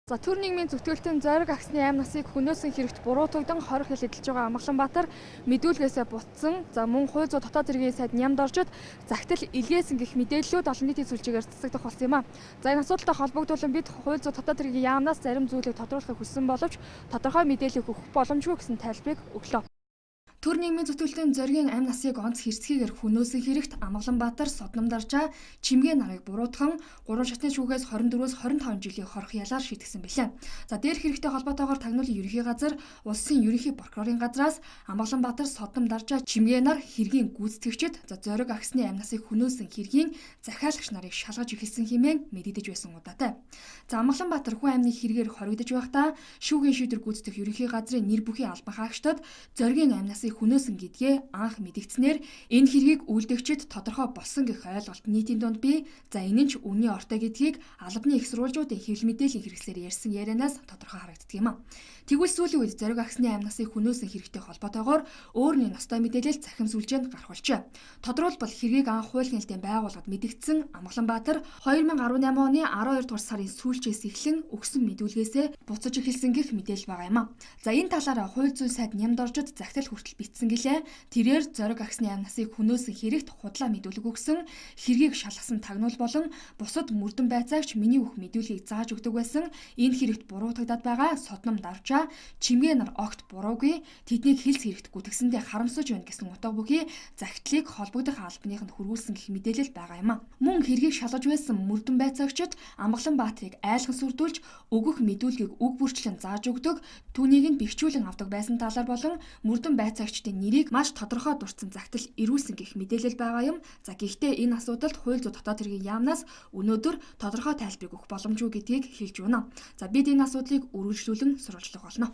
За төр нийгмийн зөвтгөлтийн зориг агсны 8 насыг хөнөөсөн хэрэгт буруутгагдан хорих хэл эдэлж байгаа Амгаланбаатар мэдүүлгээсээ бутсан. За мөн хууль зүйн дотоод хэргийн сайд Нямд оржид захидал илгээсэн гэх мэдээллүүд олон нийтийн сүлжээгээр цацагдах болсон юм а. За энэ асуудалтай холбогдуулан бид хууль зүйн дотоод хэргийн яамнаас зарим зүйлийг тодруулахыг хүссэн боловч тодорхой мэдээлэл өгөх боломжгүй гэсэн тайлбарыг өглөө. Төр нийгмийн зөвтгөлтийн зоригийн 8 насыг онц хэрцгийгээр хөнөөсөн хэрэгт Амгаланбаатар Содном даржаа чимгээ нарыг буруутган 3 шатны шүүхээс 24-өөс 25 жилийн хорих ялаар шийтгэсэн билээ. За дээрх хэрэгтэй холбоотойгоор тагнуулын ерөнхий газар, улсын ерөнхий прокурорын газраас Амгаланбаатар Содном даржаа чимгээ нар хэргийн гүйцэтгэгчид зориг агсны 8 насыг хөнөөсөн хэргийн захиалагч нарыг шалгаж эхэлсэн хэмээн мэдэгдэж байсан удаатай. За Амгаланбаатар хүн амны хэрэгээр хоригдож байхдаа шүүхийн шийдвэр гүйцэтгэх ерөнхий газрын нэр бүхий албан хаагчдад зоригийн 8 насыг хөнөөсөн гэдгээ анх мэдэгдснээр энэ хэргийг үйлдэгчид тодорхой болсон гэх ойлголт нийтийн дунд бий. За энэ нь ч үнний ортой гэдгийг албаны их сурвалжуудын хэвлэл мэдээллийн хэрэгслээр ярьсан ярианаас тодорхой харагддаг юм а. Тэгвэл сүүлийн үед зориг агсны 8 насыг хөнөөсөн хэрэгтэй холбоотойгоор өөр нэг ностой мэдээлэл захим сүлжээнд гарах болжээ. Тодорхойлбол хэргийг анх хууль хяналтын байгууллагад мэдэгдсэн Амгаланбаатар 2018 оны 12 дугаар сарын сүүлчээс эхлэн өгсөн мэдүүлгээсээ буцаж эхэлсэн гэх мэдээлэл байгаа юм а. За энэ талаараа хууль зүйн сайд Нямд оржид захидал хүртэл бичсэн гэлээ. Тэрээр зориг агсны 8 насыг хөнөөсөн хэрэгт худлаа мэдүүлэг өгсөн, хэргийг шалгасан тагнуул болон бусад мөрдөн байцаагч миний бүх мэдүүлгийг зааж өгдөг байсан. Энэ хэрэгт буруутагдаад байгаа Содном даржаа чимгээ нар огт буруугүй, тэднийг хэлц хэрэгт гүтгсэндээ харамсаж байна гэсэн утга бүхий захидлыг холбогдох албаных нь хөрвүүлсэн гэх мэдээлэл байгаа юм а. Мөн хэргийг шалгаж байсан мөрдөн байцаагчид Амгаланбаатарыг айлхан сүрдүүлж өгөх мэдүүлгийг үг бүрчлэн зааж өгдөг, түүнийг нь бэхжүүлэн авдаг байсан талаар болон мөрдөн байцаагчдын нэрийг маш тодорхой дурдсан захидал ирүүлсэн гэх мэдээлэл байгаа юм. За гэхдээ энэ асуудалд хууль зүйн дотоод хэргийн яамнаас өнөөдөр тодорхой тайлбарыг өгөх боломжгүй гэдгийг хэлж байна. За бид энэ асуудлыг үргэлжлүүлэн сурвалжлах болно.